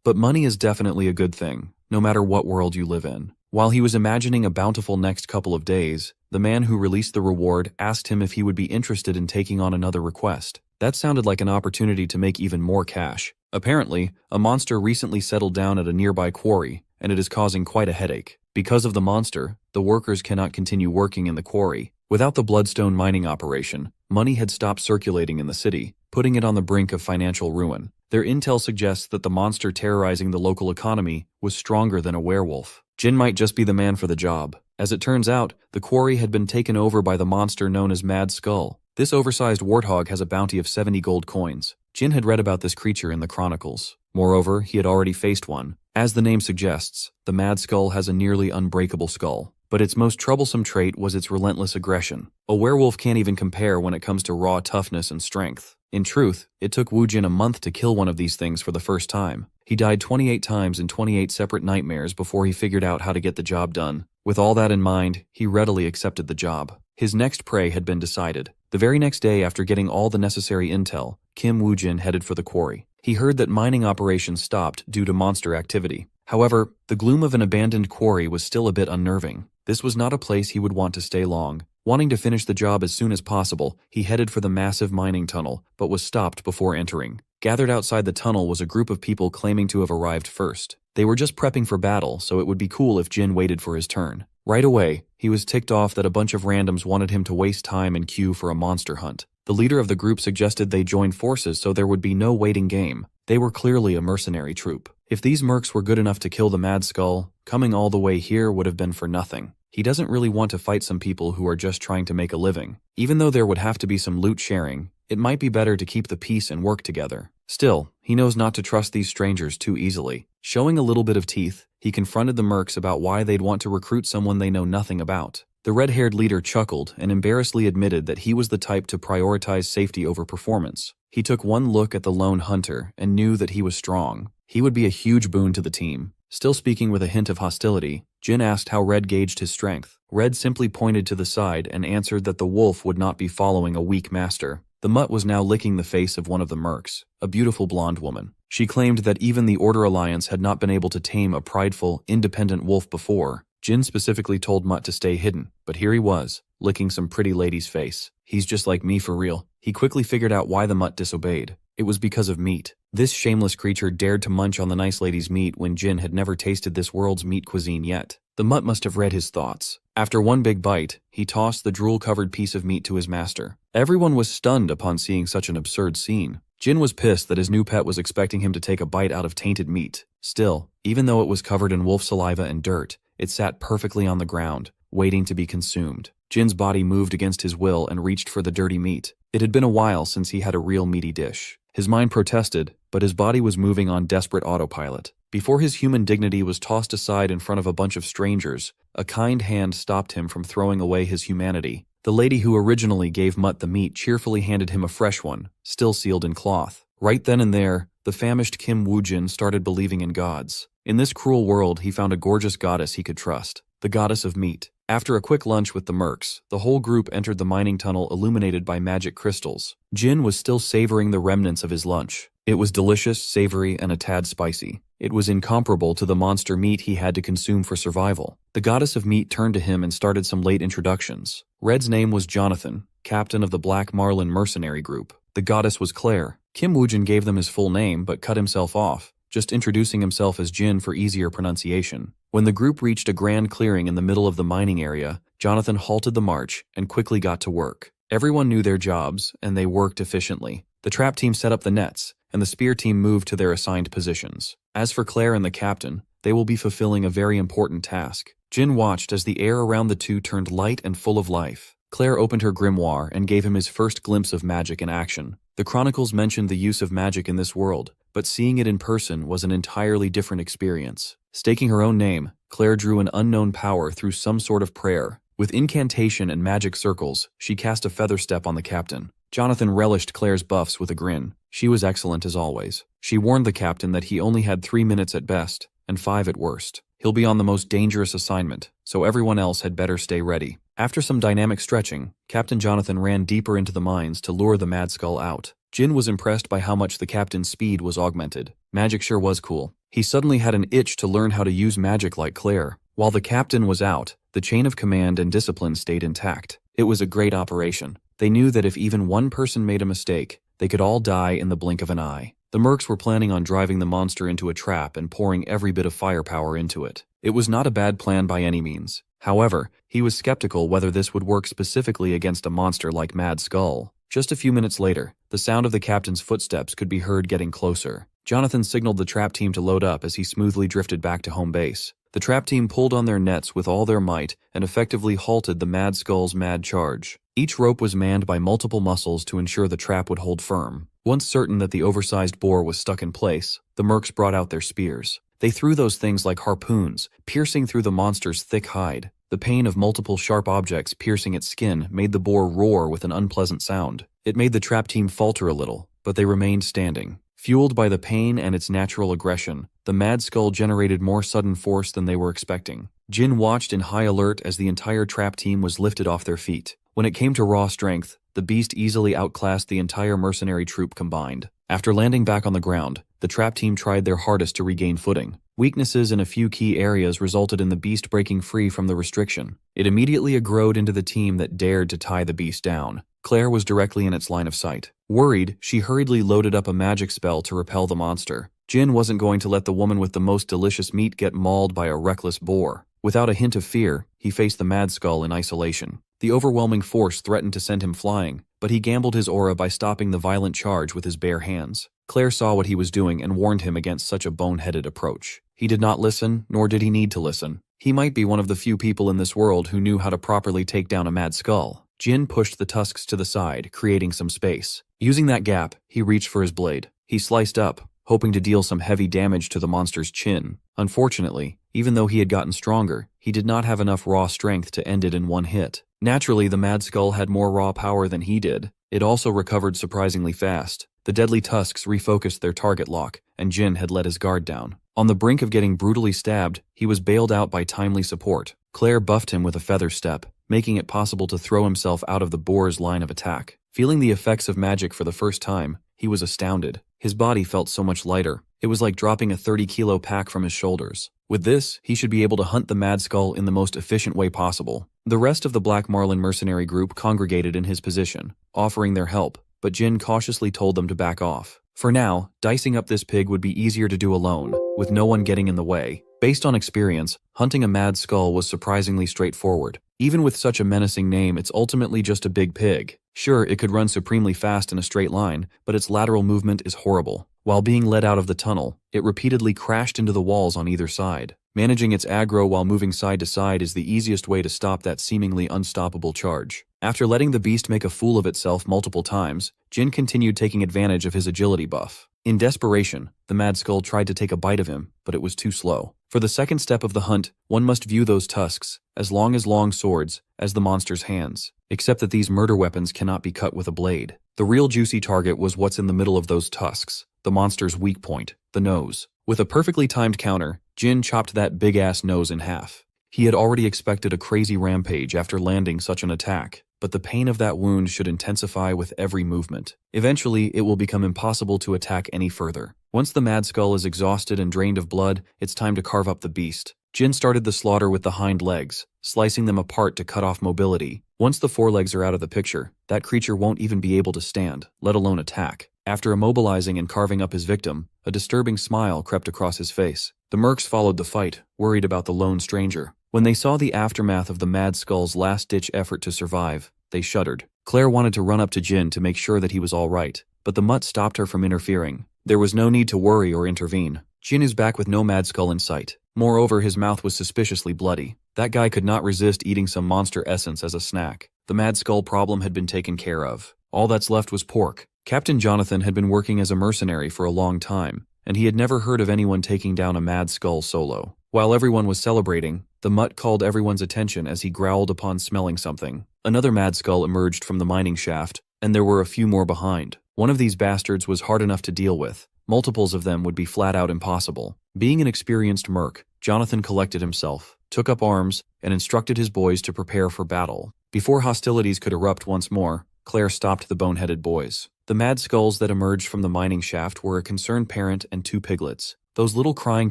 But money is definitely a good thing, no matter what world you live in. While he was imagining a bountiful next couple of days, the man who released the reward asked him if he would be interested in taking on another request. That sounded like an opportunity to make even more cash. Apparently, a monster recently settled down at a nearby quarry, and it is causing quite a headache. Because of the monster, the workers cannot continue working in the quarry. Without the bloodstone mining operation, money had stopped circulating in the city, putting it on the brink of financial ruin. Their intel suggests that the monster terrorizing the local economy was stronger than a werewolf. Jin might just be the man for the job. As it turns out, the quarry had been taken over by the monster known as Mad Skull. This oversized warthog has a bounty of 70 gold coins. Jin had read about this creature in the chronicles. Moreover, he had already faced one. As the name suggests, the Mad Skull has a nearly unbreakable skull. But its most troublesome trait was its relentless aggression. A werewolf can't even compare when it comes to raw toughness and strength. In truth, it took Wu Jin a month to kill one of these things for the first time. He died 28 times in 28 separate nightmares before he figured out how to get the job done. With all that in mind, he readily accepted the job. His next prey had been decided. The very next day after getting all the necessary intel, Kim Woo-jin headed for the quarry. He heard that mining operations stopped due to monster activity. However, the gloom of an abandoned quarry was still a bit unnerving. This was not a place he would want to stay long. Wanting to finish the job as soon as possible, he headed for the massive mining tunnel, but was stopped before entering. Gathered outside the tunnel was a group of people claiming to have arrived first. They were just prepping for battle, so it would be cool if Jin waited for his turn. Right away, he was ticked off that a bunch of randoms wanted him to waste time and queue for a monster hunt. The leader of the group suggested they join forces so there would be no waiting game. They were clearly a mercenary troop. If these mercs were good enough to kill the Mad Skull, coming all the way here would have been for nothing. He doesn't really want to fight some people who are just trying to make a living. Even though there would have to be some loot sharing, it might be better to keep the peace and work together. Still, he knows not to trust these strangers too easily. Showing a little bit of teeth, he confronted the mercs about why they'd want to recruit someone they know nothing about. The red-haired leader chuckled and embarrassedly admitted that he was the type to prioritize safety over performance. He took one look at the lone hunter and knew that he was strong. He would be a huge boon to the team. Still speaking with a hint of hostility, Jin asked how Red gauged his strength. Red simply pointed to the side and answered that the wolf would not be following a weak master. The mutt was now licking the face of one of the mercs, a beautiful blonde woman. She claimed that even the Order Alliance had not been able to tame a prideful, independent wolf before. Jin specifically told Mutt to stay hidden, but here he was, licking some pretty lady's face. He's just like me for real. He quickly figured out why the mutt disobeyed. It was because of meat. This shameless creature dared to munch on the nice lady's meat when Jin had never tasted this world's meat cuisine yet. The mutt must have read his thoughts. After one big bite, he tossed the drool-covered piece of meat to his master. Everyone was stunned upon seeing such an absurd scene. Jin was pissed that his new pet was expecting him to take a bite out of tainted meat. Still, even though it was covered in wolf saliva and dirt, it sat perfectly on the ground, waiting to be consumed. Jin's body moved against his will and reached for the dirty meat. It had been a while since he had a real meaty dish. His mind protested, but his body was moving on desperate autopilot. Before his human dignity was tossed aside in front of a bunch of strangers, a kind hand stopped him from throwing away his humanity. The lady who originally gave Mutt the meat cheerfully handed him a fresh one, still sealed in cloth. Right then and there, the famished Kim Woo-jin started believing in gods. In this cruel world, he found a gorgeous goddess he could trust, the goddess of meat. After a quick lunch with the mercs, the whole group entered the mining tunnel illuminated by magic crystals. Jin was still savoring the remnants of his lunch. It was delicious, savory, and a tad spicy. It was incomparable to the monster meat he had to consume for survival. The goddess of meat turned to him and started some late introductions. Red's name was Jonathan, captain of the Black Marlin mercenary group. The goddess was Claire. Kim Woo-jin gave them his full name but cut himself off, just introducing himself as Jin for easier pronunciation. When the group reached a grand clearing in the middle of the mining area, Jonathan halted the march and quickly got to work. Everyone knew their jobs, and they worked efficiently. The trap team set up the nets, and the spear team moved to their assigned positions. As for Claire and the captain, they will be fulfilling a very important task. Jin watched as the air around the two turned light and full of life. Claire opened her grimoire and gave him his first glimpse of magic in action. The chronicles mentioned the use of magic in this world, but seeing it in person was an entirely different experience. Staking her own name, Claire drew an unknown power through some sort of prayer. With incantation and magic circles, she cast a feather step on the captain. Jonathan relished Claire's buffs with a grin. She was excellent as always. She warned the captain that he only had 3 minutes at best, and 5 at worst. He'll be on the most dangerous assignment, so everyone else had better stay ready. After some dynamic stretching, Captain Jonathan ran deeper into the mines to lure the Mad Skull out. Jin was impressed by how much the captain's speed was augmented. Magic sure was cool. He suddenly had an itch to learn how to use magic like Claire. While the captain was out, the chain of command and discipline stayed intact. It was a great operation. They knew that if even one person made a mistake, they could all die in the blink of an eye. The mercs were planning on driving the monster into a trap and pouring every bit of firepower into it. It was not a bad plan by any means. However, he was skeptical whether this would work specifically against a monster like Mad Skull. Just a few minutes later, the sound of the captain's footsteps could be heard getting closer. Jonathan signaled the trap team to load up as he smoothly drifted back to home base. The trap team pulled on their nets with all their might and effectively halted the Mad Skull's mad charge. Each rope was manned by multiple muscles to ensure the trap would hold firm. Once certain that the oversized boar was stuck in place, the mercs brought out their spears. They threw those things like harpoons, piercing through the monster's thick hide. The pain of multiple sharp objects piercing its skin made the boar roar with an unpleasant sound. It made the trap team falter a little, but they remained standing. Fueled by the pain and its natural aggression, the Mad Skull generated more sudden force than they were expecting. Jin watched in high alert as the entire trap team was lifted off their feet. When it came to raw strength, the beast easily outclassed the entire mercenary troop combined. After landing back on the ground, the trap team tried their hardest to regain footing. Weaknesses in a few key areas resulted in the beast breaking free from the restriction. It immediately aggroed into the team that dared to tie the beast down. Claire was directly in its line of sight. Worried, she hurriedly loaded up a magic spell to repel the monster. Jin wasn't going to let the woman with the most delicious meat get mauled by a reckless boar. Without a hint of fear, he faced the Mad Skull in isolation. The overwhelming force threatened to send him flying, but he gambled his aura by stopping the violent charge with his bare hands. Claire saw what he was doing and warned him against such a boneheaded approach. He did not listen, nor did he need to listen. He might be one of the few people in this world who knew how to properly take down a Mad Skull. Jin pushed the tusks to the side, creating some space. Using that gap, he reached for his blade. He sliced up, hoping to deal some heavy damage to the monster's chin. Unfortunately, even though he had gotten stronger, he did not have enough raw strength to end it in one hit. Naturally, the Mad Skull had more raw power than he did. It also recovered surprisingly fast. The deadly tusks refocused their target lock, and Jin had let his guard down. On the brink of getting brutally stabbed, he was bailed out by timely support. Claire buffed him with a feather step, making it possible to throw himself out of the boar's line of attack. Feeling the effects of magic for the first time, he was astounded. His body felt so much lighter. It was like dropping a 30-kilo pack from his shoulders. With this, he should be able to hunt the Mad Skull in the most efficient way possible. The rest of the Black Marlin mercenary group congregated in his position, offering their help, but Jin cautiously told them to back off. For now, dicing up this pig would be easier to do alone, with no one getting in the way. Based on experience, hunting a Mad Skull was surprisingly straightforward. Even with such a menacing name, it's ultimately just a big pig. Sure, it could run supremely fast in a straight line, but its lateral movement is horrible. While being led out of the tunnel, it repeatedly crashed into the walls on either side. Managing its aggro while moving side to side is the easiest way to stop that seemingly unstoppable charge. After letting the beast make a fool of itself multiple times, Jin continued taking advantage of his agility buff. In desperation, the Mad Skull tried to take a bite of him, but it was too slow. For the second step of the hunt, one must view those tusks, as long swords, as the monster's hands, except that these murder weapons cannot be cut with a blade. The real juicy target was what's in the middle of those tusks, the monster's weak point, the nose. With a perfectly timed counter, Jin chopped that big-ass nose in half. He had already expected a crazy rampage after landing such an attack, but the pain of that wound should intensify with every movement. Eventually, it will become impossible to attack any further. Once the Mad Skull is exhausted and drained of blood, it's time to carve up the beast. Jin started the slaughter with the hind legs, slicing them apart to cut off mobility. Once the forelegs are out of the picture, that creature won't even be able to stand, let alone attack. After immobilizing and carving up his victim, a disturbing smile crept across his face. The mercs followed the fight, worried about the lone stranger. When they saw the aftermath of the Mad Skull's last-ditch effort to survive, they shuddered. Claire wanted to run up to Jin to make sure that he was all right, but the mutt stopped her from interfering. There was no need to worry or intervene. Jin is back with no Mad Skull in sight. Moreover, his mouth was suspiciously bloody. That guy could not resist eating some monster essence as a snack. The Mad Skull problem had been taken care of. All that's left was pork. Captain Jonathan had been working as a mercenary for a long time, and he had never heard of anyone taking down a Mad Skull solo. While everyone was celebrating, the mutt called everyone's attention as he growled upon smelling something. Another Mad Skull emerged from the mining shaft, and there were a few more behind. One of these bastards was hard enough to deal with. Multiples of them would be flat out impossible. Being an experienced merc, Jonathan collected himself, took up arms, and instructed his boys to prepare for battle. Before hostilities could erupt once more, Claire stopped the boneheaded boys. The mad skulls that emerged from the mining shaft were a concerned parent and 2 piglets. Those little crying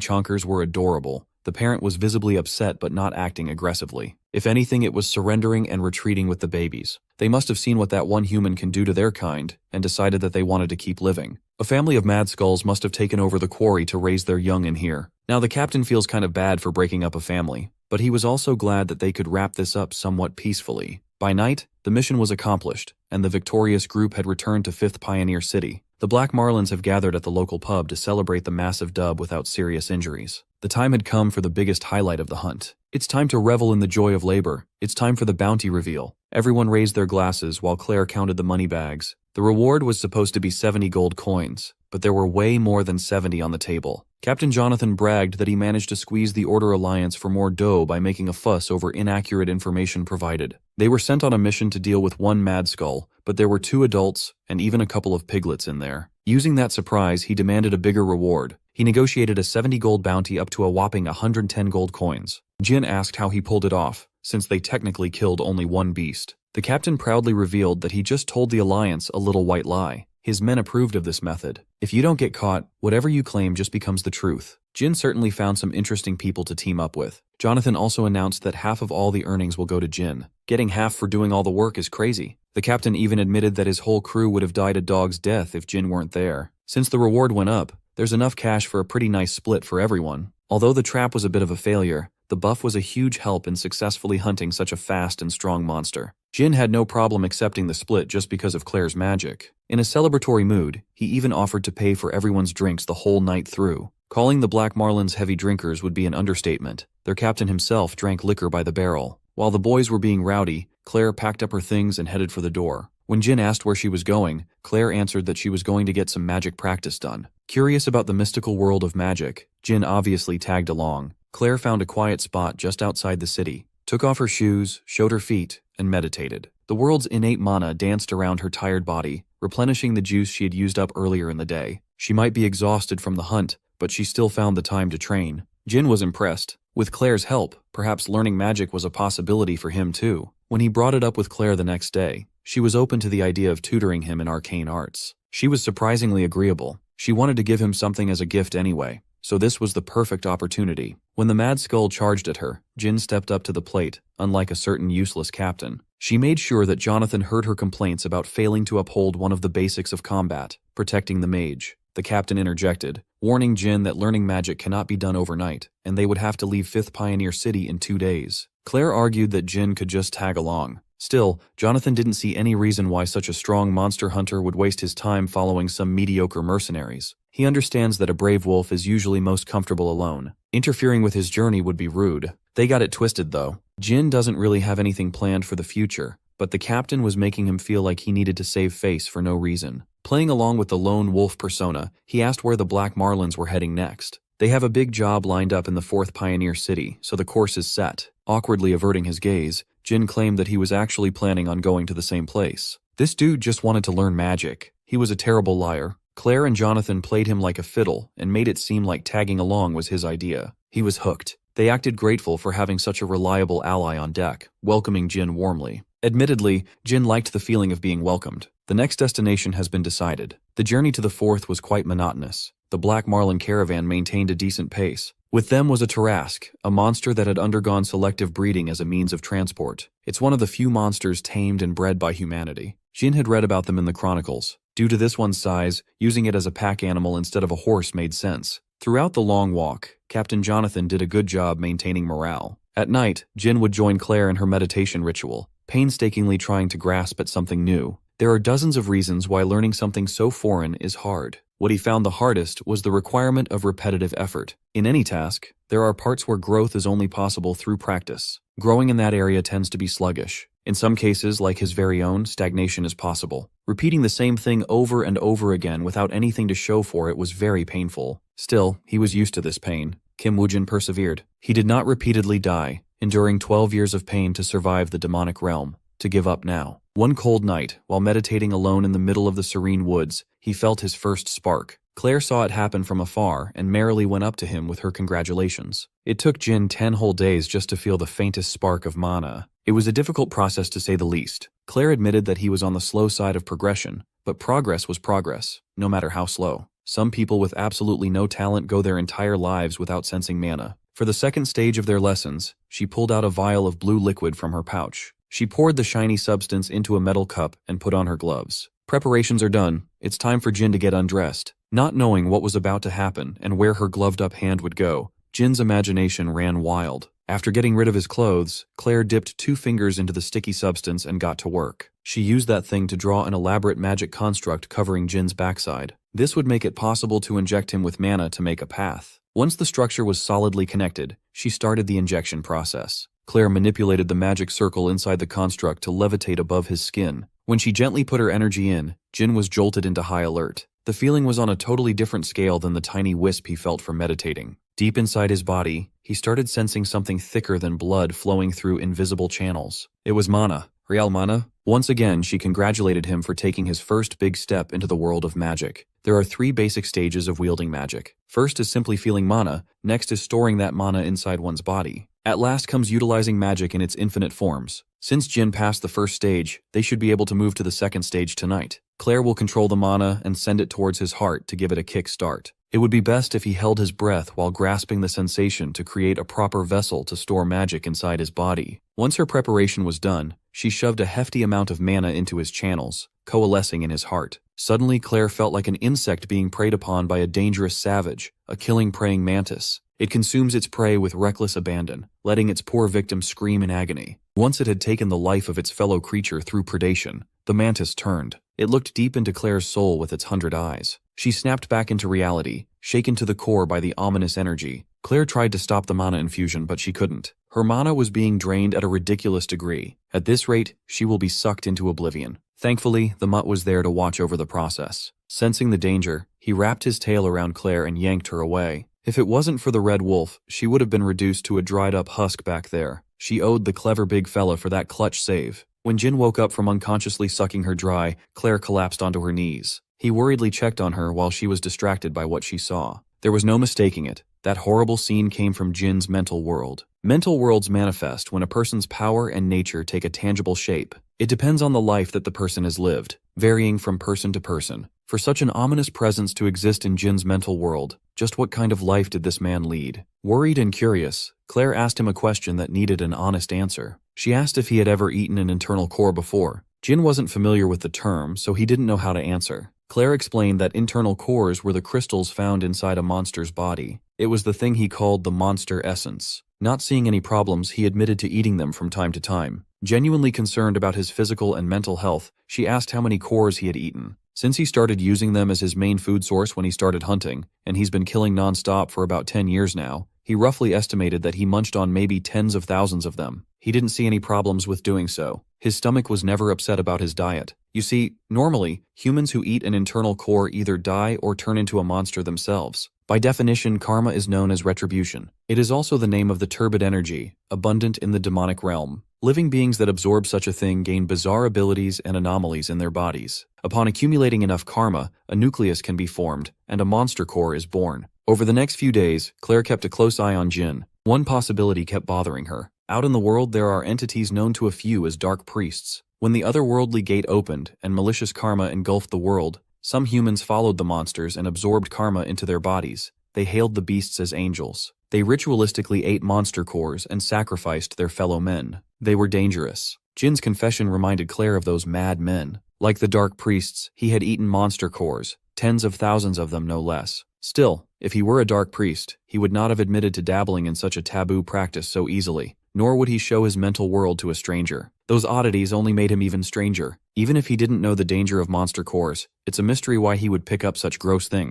chonkers were adorable. The parent was visibly upset but not acting aggressively. If anything, it was surrendering and retreating with the babies. They must have seen what that one human can do to their kind and decided that they wanted to keep living. A family of mad skulls must have taken over the quarry to raise their young in here. Now the captain feels kind of bad for breaking up a family, but he was also glad that they could wrap this up somewhat peacefully. By night, the mission was accomplished, and the victorious group had returned to 5th Pioneer City. The Black Marlins have gathered at the local pub to celebrate the massive dub without serious injuries. The time had come for the biggest highlight of the hunt. It's time to revel in the joy of labor. It's time for the bounty reveal. Everyone raised their glasses while Claire counted the money bags. The reward was supposed to be 70 gold coins, but there were way more than 70 on the table. Captain Jonathan bragged that he managed to squeeze the Order Alliance for more dough by making a fuss over inaccurate information provided. They were sent on a mission to deal with 1 mad skull, but there were 2 adults and even a couple of piglets in there. Using that surprise, he demanded a bigger reward. He negotiated a 70 gold bounty up to a whopping 110 gold coins. Jin asked how he pulled it off, since they technically killed only 1 beast. The captain proudly revealed that he just told the Alliance a little white lie. His men approved of this method. If you don't get caught, whatever you claim just becomes the truth. Jin certainly found some interesting people to team up with. Jonathan also announced that half of all the earnings will go to Jin. Getting half for doing all the work is crazy. The captain even admitted that his whole crew would have died a dog's death if Jin weren't there. Since the reward went up, there's enough cash for a pretty nice split for everyone. Although the trap was a bit of a failure, the buff was a huge help in successfully hunting such a fast and strong monster. Jin had no problem accepting the split just because of Claire's magic. In a celebratory mood, he even offered to pay for everyone's drinks the whole night through. Calling the Black Marlins heavy drinkers would be an understatement. Their captain himself drank liquor by the barrel. While the boys were being rowdy, Claire packed up her things and headed for the door. When Jin asked where she was going, Claire answered that she was going to get some magic practice done. Curious about the mystical world of magic, Jin obviously tagged along. Claire found a quiet spot just outside the city, took off her shoes, showed her feet, and meditated. The world's innate mana danced around her tired body, replenishing the juice she had used up earlier in the day. She might be exhausted from the hunt, but she still found the time to train. Jin was impressed. With Claire's help, perhaps learning magic was a possibility for him too. When he brought it up with Claire the next day, she was open to the idea of tutoring him in arcane arts. She was surprisingly agreeable. She wanted to give him something as a gift anyway, so this was the perfect opportunity. When the mad skull charged at her, Jin stepped up to the plate, unlike a certain useless captain. She made sure that Jonathan heard her complaints about failing to uphold one of the basics of combat, protecting the mage. The captain interjected, warning Jin that learning magic cannot be done overnight, and they would have to leave 5th Pioneer City in 2 days. Claire argued that Jin could just tag along. Still, Jonathan didn't see any reason why such a strong monster hunter would waste his time following some mediocre mercenaries. He understands that a brave wolf is usually most comfortable alone. Interfering with his journey would be rude. They got it twisted though. Jin doesn't really have anything planned for the future, but the captain was making him feel like he needed to save face for no reason. Playing along with the lone wolf persona, he asked where the Black Marlins were heading next. They have a big job lined up in the 4th Pioneer City, so the course is set. Awkwardly averting his gaze, Jin claimed that he was actually planning on going to the same place. This dude just wanted to learn magic. He was a terrible liar. Claire and Jonathan played him like a fiddle and made it seem like tagging along was his idea. He was hooked. They acted grateful for having such a reliable ally on deck, welcoming Jin warmly. Admittedly, Jin liked the feeling of being welcomed. The next destination has been decided. The journey to the 4th was quite monotonous. The Black Marlin caravan maintained a decent pace. With them was a Tarask, a monster that had undergone selective breeding as a means of transport. It's one of the few monsters tamed and bred by humanity. Jin had read about them in the chronicles. Due to this one's size, using it as a pack animal instead of a horse made sense. Throughout the long walk, Captain Jonathan did a good job maintaining morale. At night, Jin would join Claire in her meditation ritual, painstakingly trying to grasp at something new. There are dozens of reasons why learning something so foreign is hard. What he found the hardest was the requirement of repetitive effort. In any task, there are parts where growth is only possible through practice. Growing in that area tends to be sluggish. In some cases, like his very own, stagnation is possible. Repeating the same thing over and over again without anything to show for it was very painful. Still, he was used to this pain. Kim Woojin persevered. He did not repeatedly die, enduring 12 years of pain to survive the demonic realm, to give up now. One cold night, while meditating alone in the middle of the serene woods, he felt his first spark. Claire saw it happen from afar and merrily went up to him with her congratulations. It took Jin 10 whole days just to feel the faintest spark of mana. It was a difficult process to say the least. Claire admitted that he was on the slow side of progression, But progress was progress, no matter how slow. Some people with absolutely no talent go their entire lives without sensing mana. For the second stage of their lessons, she pulled out a vial of blue liquid from her pouch. She poured the shiny substance into a metal cup and put on her gloves. Preparations are done. It's time for Jin to get undressed. Not knowing what was about to happen and where her gloved-up hand would go, Jin's imagination ran wild. After getting rid of his clothes, Claire dipped 2 fingers into the sticky substance and got to work. She used that thing to draw an elaborate magic construct covering Jin's backside. This would make it possible to inject him with mana to make a path. Once the structure was solidly connected, she started the injection process. Claire manipulated the magic circle inside the construct to levitate above his skin. When she gently put her energy in, Jin was jolted into high alert. The feeling was on a totally different scale than the tiny wisp he felt from meditating. Deep inside his body, he started sensing something thicker than blood flowing through invisible channels. It was mana. Real mana? Once again, she congratulated him for taking his first big step into the world of magic. There are 3 basic stages of wielding magic. First is simply feeling mana, next is storing that mana inside one's body. At last comes utilizing magic in its infinite forms. Since Jin passed the first stage, they should be able to move to the second stage tonight. Claire will control the mana and send it towards his heart to give it a kick start. It would be best if he held his breath while grasping the sensation to create a proper vessel to store magic inside his body. Once her preparation was done, she shoved a hefty amount of mana into his channels, coalescing in his heart. Suddenly, Claire felt like an insect being preyed upon by a dangerous savage, a killing praying mantis. It consumes its prey with reckless abandon, letting its poor victim scream in agony. Once it had taken the life of its fellow creature through predation, the mantis turned. It looked deep into Claire's soul with its 100 eyes. She snapped back into reality, shaken to the core by the ominous energy. Claire tried to stop the mana infusion, but she couldn't. Her mana was being drained at a ridiculous degree. At this rate, she will be sucked into oblivion. Thankfully, the mutt was there to watch over the process. Sensing the danger, he wrapped his tail around Claire and yanked her away. If it wasn't for the red wolf, she would have been reduced to a dried-up husk back there. She owed the clever big fella for that clutch save. When Jin woke up from unconsciously sucking her dry, Claire collapsed onto her knees. He worriedly checked on her while she was distracted by what she saw. There was no mistaking it. That horrible scene came from Jin's mental world. Mental worlds manifest when a person's power and nature take a tangible shape. It depends on the life that the person has lived, varying from person to person. For such an ominous presence to exist in Jin's mental world, just what kind of life did this man lead? Worried and curious, Claire asked him a question that needed an honest answer. She asked if he had ever eaten an internal core before. Jin wasn't familiar with the term, so he didn't know how to answer. Claire explained that internal cores were the crystals found inside a monster's body. It was the thing he called the monster essence. Not seeing any problems, he admitted to eating them from time to time. Genuinely concerned about his physical and mental health, she asked how many cores he had eaten. Since he started using them as his main food source when he started hunting, and he's been killing non-stop for about 10 years now, he roughly estimated that he munched on maybe tens of thousands of them. He didn't see any problems with doing so. His stomach was never upset about his diet. You see, normally, humans who eat an internal core either die or turn into a monster themselves. By definition, karma is known as retribution. It is also the name of the turbid energy, abundant in the demonic realm. Living beings that absorb such a thing gain bizarre abilities and anomalies in their bodies. Upon accumulating enough karma, a nucleus can be formed, and a monster core is born. Over the next few days, Claire kept a close eye on Jin. One possibility kept bothering her. Out in the world, there are entities known to a few as dark priests. When the otherworldly gate opened and malicious karma engulfed the world, some humans followed the monsters and absorbed karma into their bodies. They hailed the beasts as angels. They ritualistically ate monster cores and sacrificed their fellow men. They were dangerous. Jin's confession reminded Claire of those mad men. Like the dark priests, he had eaten monster cores, tens of thousands of them no less. Still, if he were a dark priest, he would not have admitted to dabbling in such a taboo practice so easily, nor would he show his mental world to a stranger. Those oddities only made him even stranger. Even if he didn't know the danger of monster cores, it's a mystery why he would pick up such gross things.